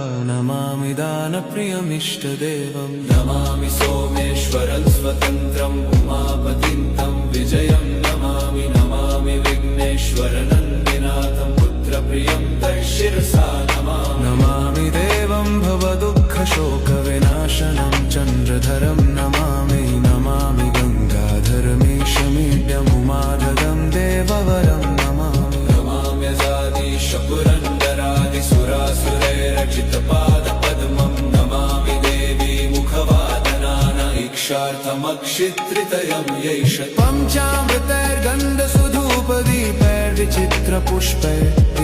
नमामि दानप्रियमिष्टदेवं नमामि सोमेश्वरं स्वतन्त्रम् उमापतिं तं विजयं नमामि नमामि विघ्नेश्वरनन्दिनाथं पुत्रप्रियं तैशिरसा नमामि देवं भवदुःखशोकविनाशनं चन्द्रधरं नमामि नमामि गङ्गाधरमीशमीड्यमुमाधगं देववरं नमामि नमाम्यजादिशपुरन्दरादिसुरासुरैरचितपादपद्मं नमामि देवी मुखवादनान इक्षार्थमक्षित्रितयं यैष पञ्चामृतैर्गन्धसुधूपदीपैर्विचित्रपुष्पैः